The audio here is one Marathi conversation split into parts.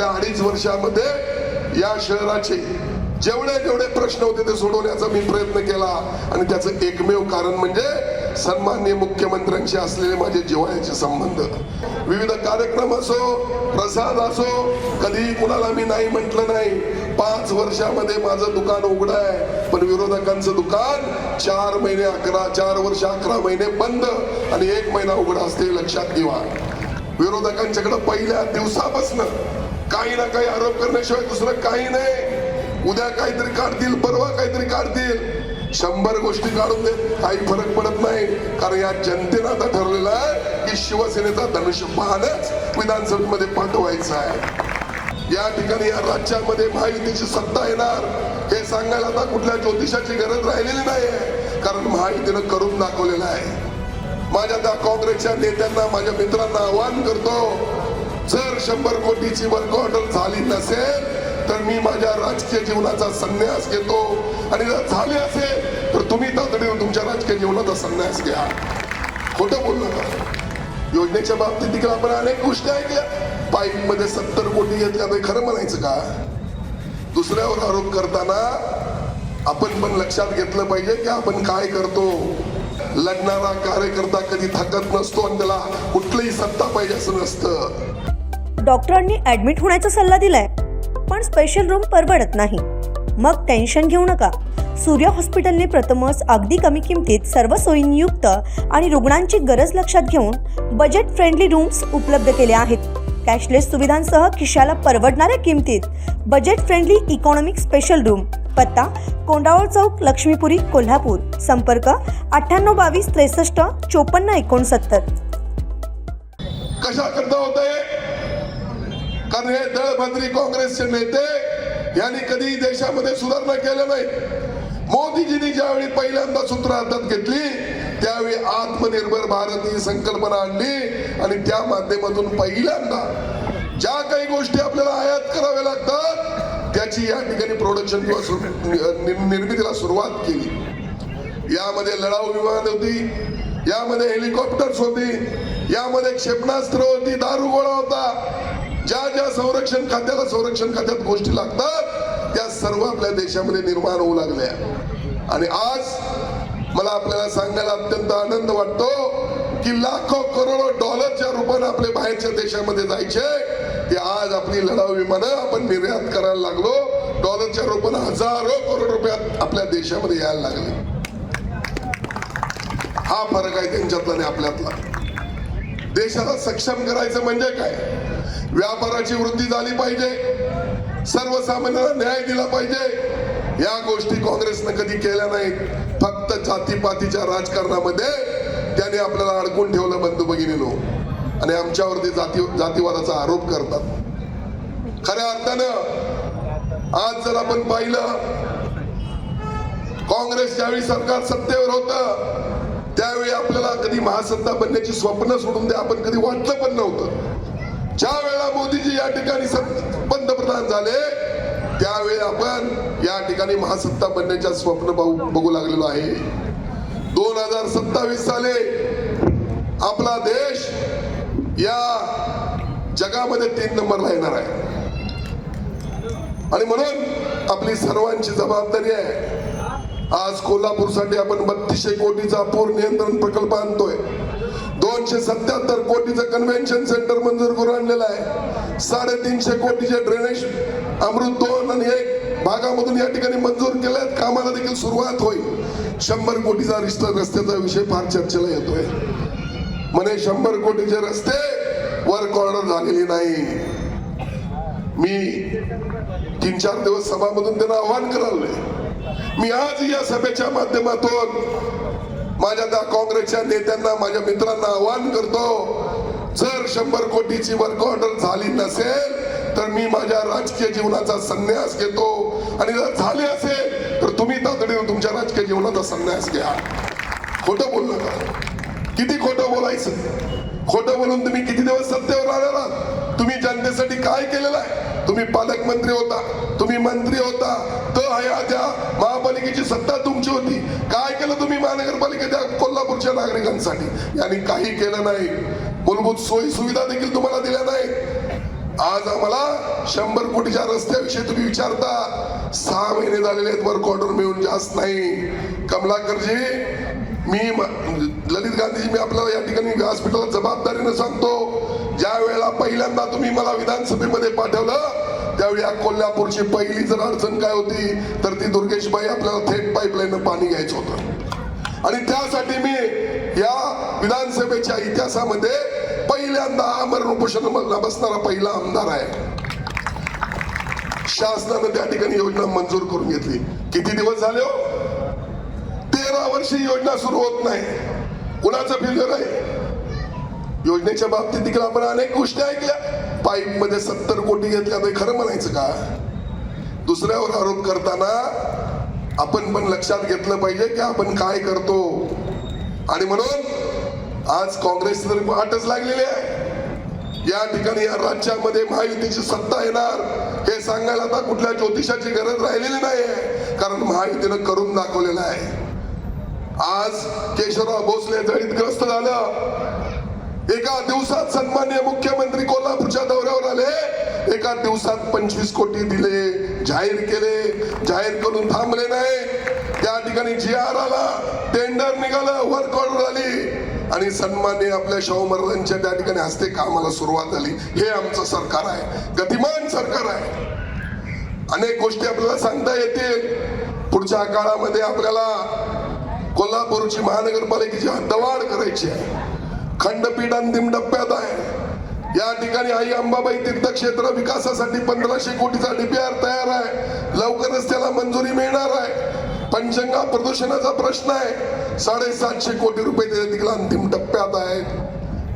गेल्या 2.5 वर्षामध्ये या शहराचे जेवढे प्रश्न होते ते सोडवण्याचा मी प्रयत्न केला आणि त्याचं एकमेव कारण म्हणजे सन्माननीय मुख्यमंत्र्यांशी असलेले माझे जिव्हाळ्याचे संबंध. विविध कार्यक्रम असो, प्रसाद असो, कधी कुणाला मी नाही म्हटलं नाही. 5 वर्षामध्ये माझं दुकान उघडं आहे, पण विरोधकांचं दुकान 4 वर्ष 11 महिने बंद आणि 1 महिना उघडं असते. लक्षात घ्या, विरोधकांच्याकडे पहिल्या दिवसापासून काही ना काही आरोप करण्याशिवाय दुसरं काही नाही. उद्या काहीतरी काढतील, परवा काहीतरी काढतील, 100 गोष्टी काढून देत, काही फरक पडत नाही. कारण या जनतेनं आता ठरलेलं आहे की शिवसेनेचा धनुष्यबाणच विधानसभेमध्ये पाठवायचा आहे. या ठिकाणी या राज्यामध्ये महायुतीची सत्ता येणार हे सांगायला आता कुठल्या ज्योतिषाची गरज राहिलेली नाही आहे, कारण महायुतीनं करून दाखवलेलं आहे. माझ्या त्या काँग्रेसच्या नेत्यांना, माझ्या मित्रांना आवाहन करतो, जर 100 कोटीची वर्क ऑर्डर झाली नसेल तर मी माझ्या राजकीय जीवनाचा संन्यास घेतो, आणि जर झाले असेल तर तुम्ही तातडीने तुमच्या राजकीय जीवनाचा संन्यास घ्या. खोटं बोलू नका. योजनेच्या बाबतीत देखील आपण अनेक गोष्टी ऐकल्या. पाईप मध्ये 70 कोटी घेतल्या तर खरं म्हणायचं का? दुसऱ्यावर आरोप करताना आपण पण लक्षात घेतलं पाहिजे की आपण काय करतो. लढणारा कार्यकर्ता कधी थकत नसतो आणि त्याला कुठलीही सत्ता पाहिजे असं नसतं. डॉक्टरांनी ऍडमिट होण्याचा सल्ला दिलाय, पण स्पेशल रूम परवडत नाही. मग टेन्शन घेऊ नका. सूर्या हॉस्पिटलने प्रथमच अगदी कमी किमतीत सर्व सोयींयुक्त आणि रुग्णांची गरज लक्षात घेऊन बजेट फ्रेंडली रूम्स उपलब्ध केले आहेत. कॅशलेस सुविधांसह खिशाला परवडणाऱ्या किमतीत budget friendly economic special room. पत्ता कोंडावळ चौक, लक्ष्मीपुरी, कोल्हापूर. संपर्क 9822 63 54 69. कशा करता होत आहे? कारण हे दळभद्री काँग्रेसचे नेते यांनी कधी देशामध्ये सुधारणा केल्या नाही. मोदीजींनी ज्यावेळी पहिल्यांदा सूत्र हातात घेतली त्यावेळी आत्मनिर्भर भारत ही संकल्पना आणली आणि त्या माध्यमातून पहिल्यांदा ज्या काही गोष्टी आपल्याला आयात कराव्या लागतात त्याची या ठिकाणी प्रोडक्शन किंवा निर्मितीला सुरुवात केली. यामध्ये लढाऊ विमान होती, यामध्ये हेलिकॉप्टर्स होती, यामध्ये क्षेपणास्त्र होती, दारुगोळा होता. ज्या संरक्षण खात्यात गोष्टी लागतात त्या सर्व आपल्या देशामध्ये निर्माण होऊ लागल्या. आणि आज मला आपल्याला सांगायला अत्यंत आनंद वाटतो की लाखो करोडो डॉलरच्या रूपाने आपले बाहेरच्या देशामध्ये जायचे ते आज आपली लढाऊ विमानं आपण निर्यात करायला लागलो. डॉलरच्या रूपाने हजारो करोड रुपयात आपल्या देशामध्ये यायला लागले. हा फरक आहे त्यांच्यातला आणि आपल्यातला. देशाला सक्षम करायचं म्हणजे काय? व्यापाराची वृद्धी झाली पाहिजे, सर्वसामान्यांना न्याय दिला पाहिजे. या गोष्टी काँग्रेसनं कधी केल्या नाहीत. फक्त जातीपातीच्या राजकारणामध्ये त्याने आपल्याला अडकून ठेवलं बंधू भगिनीनो, आणि आमच्यावरती जातीवादाचा आरोप करतात. खऱ्या अर्थानं आज जर आपण पाहिलं, काँग्रेस ज्यावेळी सरकार सत्तेवर होतं त्यावेळी आपल्याला कधी महासत्ता बनण्याची स्वप्न सोडून द्या आपण कधी वाटलं पण नव्हतं. ज्या वेळेला मोदीजी या ठिकाणी पंतप्रधान झाले त्यावेळी आपण या ठिकाणी महासत्ता बनण्याच्या स्वप्न बघू लागलेलो आहे. 2027 साली आपला देश या जगामध्ये 3 नंबरला येणार आहे. आणि म्हणून आपली सर्वांची जबाबदारी आहे. आज कोल्हापूरसाठी आपण 3200 कोटीचा पूर नियंत्रण प्रकल्प आणतोय. 277 कोटीचं कन्व्हेन्शन सेंटर मंजूर करून आणलेलं आहे. 350 कोटीचे ड्रेनेज अमृत 2 आणि 1 भागामधून या ठिकाणी मंजूर केल्यात. कामाला देखील सुरुवात होईल. 100 कोटीचा रस्त्याचा विषय फार चर्चेला येतोय. म्हणे 100 कोटीचे रस्ते वर्क ऑर्डर झालेली नाही. मी 3-4 दिवस सभामधून त्यांना आव्हान करावलंय. मी आज या सभेच्या माध्यमातून माझ्या त्या काँग्रेसच्या नेत्यांना, माझ्या मित्रांना आवाहन करतो, जर 100 कोटीची वर्क ऑर्डर झाली नसेल तर मी माझ्या राजकीय जीवनाचा संन्यास घेतो, आणि जर झाले असेल तर तुम्ही तातडीने तुमच्या राजकीय जीवनाचा संन्यास घ्या. खोटं बोलू नका. किती खोटं बोलायचं? खोटं बोलून तुम्ही किती दिवस सत्तेवर राहणार आहात? तुम्ही जनतेसाठी काय केलेलं आहे? तुम्ही पालकमंत्री होता, तुम्ही मंत्री होता, त्या महापालिकेची सत्ता तुमची होती. काय केलं तुम्ही महानगरपालिकेच्या कोल्हापूरच्या नागरिकांसाठी? यांनी काही केलं नाही. मूलभूत सोयी सुविधा देखील तुम्हाला दिल्या नाहीत. आज आम्हाला 100 कोटीच्या रस्त्याविषयी तुम्ही विचारता, 6 महिने झालेले आहेत, वर्क ऑर्डर मिळून जास्त नाही. कमलाकरजी, ललित गांधीजी, मी आपल्याला या ठिकाणी व्यासपीठाला जबाबदारीने सांगतो, ज्या वेळेला पहिल्यांदा तुम्ही मला विधानसभेमध्ये पाठवलं त्यावेळी या कोल्हापूरची पहिली जर अडचण काय होती तर ती दुर्गेशबाई आपल्याला थेट पाईपलाईन पाणी घ्यायचं होतं. आणि त्यासाठी मी या विधानसभेच्या इतिहासामध्ये पहिल्यांदा मरण उपोषणाला बसणारा पहिला आमदार आहे. शासनानं त्या ठिकाणी योजना मंजूर करून घेतली. किती दिवस झाले हो? 13 वर्षी योजना सुरू होत नाही. कुणाचं फेल्युअर आहे? योजनेच्या बाबतीत देखील आपण अनेक गोष्टी ऐकल्या. पाईप मध्ये 70 कोटी घेतल्या, तर खरं म्हणायचं का? दुसऱ्यावर आरोप करताना आपण पण लक्षात घेतलं पाहिजे की आपण काय करतो. आणि म्हणून आज काँग्रेस तरी वाटच लागलेली आहे. या ठिकाणी या राज्यामध्ये महायुतीची सत्ता येणार हे सांगायला आता कुठल्या ज्योतिषाची गरज राहिलेली नाहीये, कारण महायुतीनं करून दाखवलेलं आहे. आज केशवराव भोसले जळीतग्रस्त झालं. एका दिवसात सन्माननीय मुख्यमंत्री कोल्हापूरच्या दौऱ्यावर आले. एका दिवसात 25 कोटी दिले, जाहीर केले. जाहीर करून थांबले नाही. त्या ठिकाणी GR आला, टेंडर निघालं, वर्क ऑर्डर आली आणि सन्माननीय आपल्या शाहू महाराजांच्या त्या ठिकाणी हस्ते कामाला सुरुवात झाली. हे आमचं सरकार आहे, गतिमान सरकार आहे. अनेक गोष्टी आपल्याला सांगता येतील. पुढच्या काळामध्ये आपल्याला कोल्हापूरची महानगरपालिकेची हद्दवाढ करायची आहे. खंडपीठ अंतिम टप्प्यात आहे. या ठिकाणी आई अंबाबाई तीर्थक्षेत्र विकासासाठी 1500 कोटीचा DPR तयार आहे. लवकरच त्याला मंजुरी मिळणार आहे. पंचगंगा प्रदूषणाचा प्रश्न आहे, 750 कोटी रुपये ते देखील अंतिम टप्प्यात आहेत.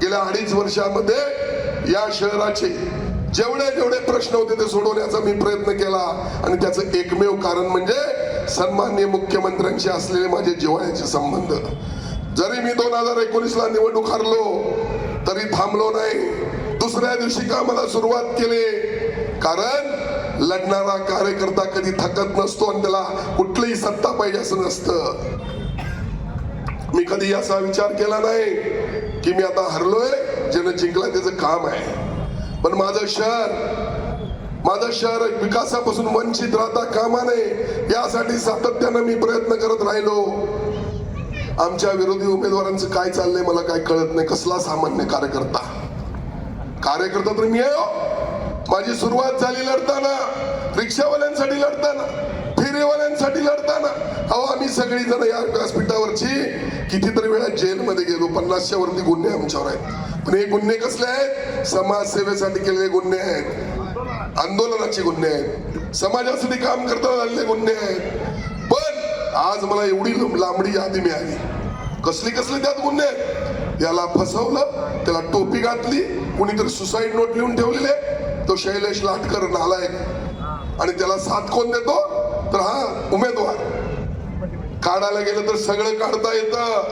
गेल्या 2.5 वर्षामध्ये या शहराचे जेवढे प्रश्न होते ते सोडवण्याचा मी प्रयत्न केला आणि त्याचं एकमेव कारण म्हणजे सन्माननीय मुख्यमंत्र्यांशी असलेले माझे जिव्हाळ्याचे संबंध. जरी मी 2019ला निवडणूक हारलो तरी थांबलो नाही. दुसऱ्या दिवशी कामाला सुरुवात केली, कारण लढणारा कार्यकर्ता कधी थकत नसतो आणि त्याला कुठलीही सत्ता पाहिजे असं नसतं. मी कधी असा विचार केला नाही की मी आता हरलोय, ज्यानं जिंकला त्याचं काम आहे. पण माझं शहर विकासापासून वंचित राहता कामा नये यासाठी सातत्यानं मी प्रयत्न करत राहिलो. आमच्या विरोधी उमेदवारांचं काय चाललंय मला काय कळत नाही. कसला सामान्य कार्यकर्ता तर मी आहे. माझी सुरुवात झाली लढताना, रिक्षावाल्यांसाठी लढताना, फेरीवाल्यांसाठी लढताना. अहो, आम्ही सगळी जण या व्यासपीठावरची कितीतरी वेळा जेलमध्ये गेलो. 50च्या वरती गुन्हे आमच्यावर आहेत. पण हे गुन्हे कसले आहेत? समाजसेवेसाठी केलेले गुन्हे आहेत, आंदोलनाचे गुन्हे आहेत, समाजासाठी काम करताना झालेले गुन्हे आहेत. पण आज मला एवढी लांबडी यादी मिळाली. कसली त्यात गुन्हे आहेत? याला फसवलं, त्याला टोपी घातली, कुणीतरी सुसाईड नोट लिहून ठेवलेले, तो शैलेश लाटकर नालायक, आणि त्याला साथ कोण देतो? तर हा उमेदवार. काढायला गेलं तर सगळं काढता येतं.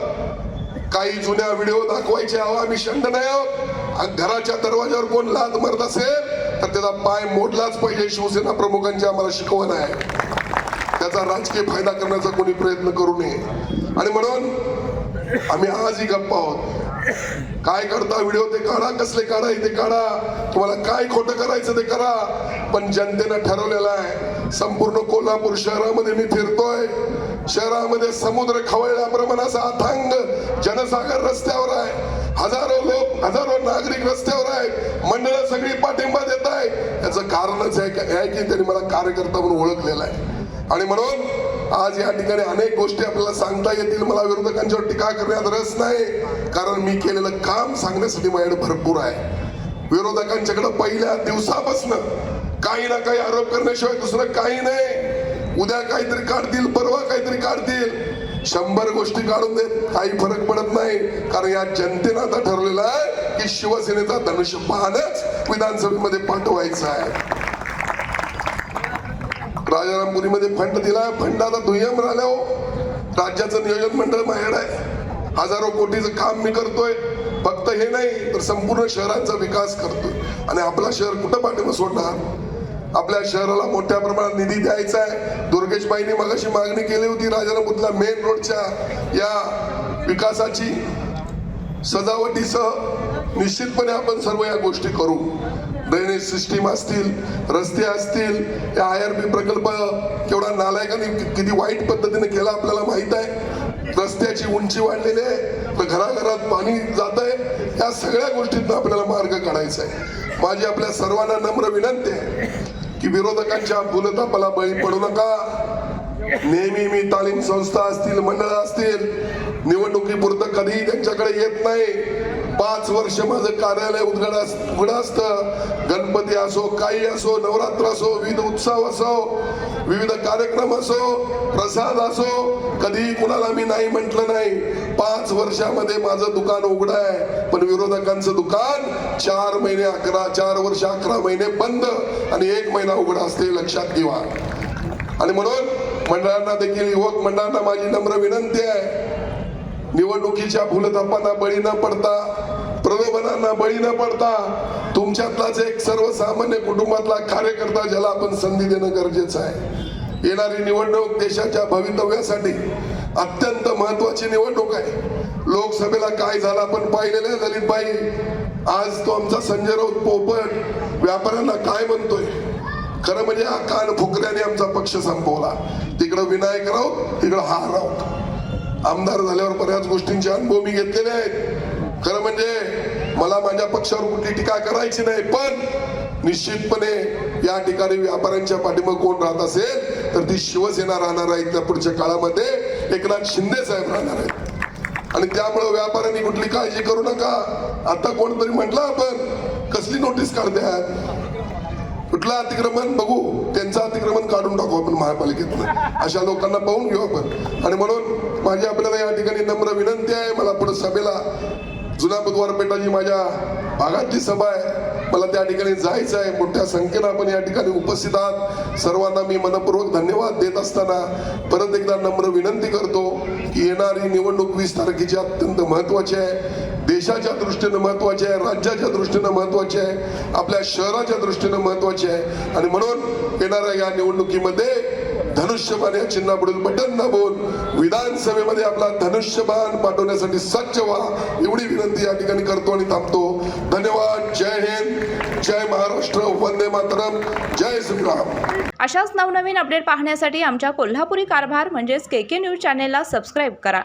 काही जुन्या व्हिडिओ दाखवायचे. अहो, आम्ही शंड नाही आहोत. घराच्या दरवाजावर कोण लाद मारत असेल तर त्याचा पाय मोडलाच पाहिजे. शिवसेना प्रमुखांची आम्हाला शिकवण आहे. त्याचा राजकीय फायदा करण्याचा कोणी प्रयत्न करू नये. आणि म्हणून आम्ही आजही गप्पा आहोत. काय करता व्हिडिओ ते काढा, कसले काढा ते काढा, तुम्हाला काय खोटं करायचं ते करा. पण जनतेनं ठरवलेलं आहे. संपूर्ण कोल्हापूर शहरामध्ये मी फिरतोय. शहरामध्ये समुद्र खवळल्याप्रमाणे असा अथांग जनसागर रस्त्यावर आहे. हजारो नागरिक रस्त्यावर आहेत. मंडळं सगळी पाठिंबा देत आहे. याचं कारणच आहे की त्यांनी मला कार्यकर्ता म्हणून ओळखलेला आहे. आणि म्हणून आज या ठिकाणी अनेक गोष्टी आपल्याला सांगता येतील. मला विरोधकांच्यावर टीका करण्यात रस नाही, कारण मी केलेलं काम सांगण्यासाठी माझ्याकडे भरपूर आहे. विरोधकांच्याकडे पहिल्या दिवसापासून काही ना काही आरोप करण्याशिवाय दुसरं काही नाही. उद्या काहीतरी काढतील, परवा काहीतरी काढतील, 100 गोष्टी काढून देत, काही फरक पडत नाही. कारण या जनतेनं आता ठरलेलं आहे की शिवसेनेचा धनुष्यबाणच विधानसभेमध्ये पाठवायचा आहे. राजारामपुरीमध्ये फंड दिलाय. फंड आता दुय्यम राहिला हो. राज्याचं नियोजन मंडळ माझ्याकडे आहे. हजारो कोटीचं काम मी करतोय. फक्त हे नाही तर संपूर्ण शहरांचा विकास करतोय. आणि आपला शहर कुठं पाठीमागे सोडणार? आपल्या शहराला मोठ्या प्रमाणात निधी द्यायचा आहे. दुर्गेशबाईंनी मगाशी मागणी केली होती राजारामपुरीला मेन रोडच्या या विकासाची. सजावटीसह निश्चितपणे आपण सर्व या गोष्टी करू. ड्रेनेज सिस्टीम असतील, रस्ते असतील, IRB प्रकल्प केवढा नालायकाने किती वाईट पद्धतीने केला आपल्याला माहित आहे. रस्त्याची उंची वाढलेली आहे, तर घराघरात पाणी जात आहे. या सगळ्या गोष्टींना आपल्याला मार्ग काढायचा आहे. माझी आपल्या सर्वांना नम्र विनंती आहे की विरोधकांच्या भूलथापाला बळी पडू नका. नेहमी मी तालीम संस्था असतील, मंडळ असतील, निवडणुकीपुरतं कधीही त्यांच्याकडे येत नाही. 5 वर्ष माझं कार्यालय उघडं असतं. गणपती असो, काही असो, नवरात्र असो, विविध उत्सव असो, विविध कार्यक्रम असो, प्रसाद असो, कधीही कुणाला मी नाही म्हटलं नाही. 5 वर्षामध्ये माझं दुकान उघडं आहे, पण विरोधकांचं दुकान 4 वर्ष 11 महिने बंद आणि 1 महिना उघडं असते, लक्षात घ्या. आणि म्हणून मंडळांना देखील, युवक मंडळांना माझी नम्र विनंती आहे, निवडणुकीच्या भूलथापांना बळी न पडता, प्रलोभनांना बळी न पडता, तुमच्यातलाच एक सर्वसामान्य कुटुंबातला कार्यकर्ता ज्याला आपण संधी देणं गरजेचं आहे. येणारी निवडणूक देशाच्या भवितव्यासाठी अत्यंत महत्वाची निवडणूक आहे. लोकसभेला काय झालं आपण पाहिलेलं आहे. दलित बाई, आज तो आमचा संजय राऊत पोपट व्यापाऱ्यांना काय म्हणतोय. खरं म्हणजे हा कान फुकऱ्याने आमचा पक्ष संपवला. तिकडं विनायक राऊत, इकडं हा राऊत. आमदार झाल्यावर बऱ्याच गोष्टींचे अनुभव मी घेतलेले आहेत. खरं म्हणजे मला माझ्या पक्षावर कुठली टीका करायची नाही, पण निश्चितपणे या ठिकाणी व्यापाऱ्यांच्या पाठीमागे कोण राहत असेल तर ती शिवसेना राहणार आहे. त्या पुढच्या काळामध्ये एकनाथ शिंदे साहेब राहणार आहेत. आणि त्यामुळे व्यापाऱ्यांनी कुठली काळजी करू नका. आता कोणतरी म्हटलं आपण कसली नोटीस काढतात, कुठलं अतिक्रमण बघू, त्यांचं अतिक्रमण काढून टाकू आपण महापालिकेतून. अशा लोकांना पाहून घेऊ आपण. आणि म्हणून माझी आपल्याला या ठिकाणी नम्र विनंती आहे. मला पुढे सभेला जुना बुधवार पेठाची माझ्या भागातली सभा आहे, मला त्या ठिकाणी जायचं आहे. मोठ्या संख्येनं आपण या ठिकाणी उपस्थित आहात. सर्वांना मी मनपूर्वक धन्यवाद देत असताना परत एकदा नम्र विनंती करतो की येणारी निवडणूक 20 तारखेची अत्यंत महत्वाची आहे. देशाच्या दृष्टीने महत्वाची आहे, राज्याच्या दृष्टीने महत्वाची आहे, आपल्या शहराच्या दृष्टीने महत्वाची आहे. आणि म्हणून येणाऱ्या या निवडणुकीमध्ये धनुष्यबाण या चिन्हापुढील बटन दाबून विधानसभेमध्ये आपला धनुष्यबाण पाठवण्यासाठी सज्ज व्हा, एवढी विनंती या ठिकाणी करतो आणि थांबतो. धन्यवाद. जय हिंद, जय महाराष्ट्र, वंदे मातरम, जय श्रीराम. अशाच नवनवीन अपडेट पाहण्यासाठी आमच्या कोल्हापुरी कारभार म्हणजेच KK न्यूज चॅनेलला सबस्क्राईब करा.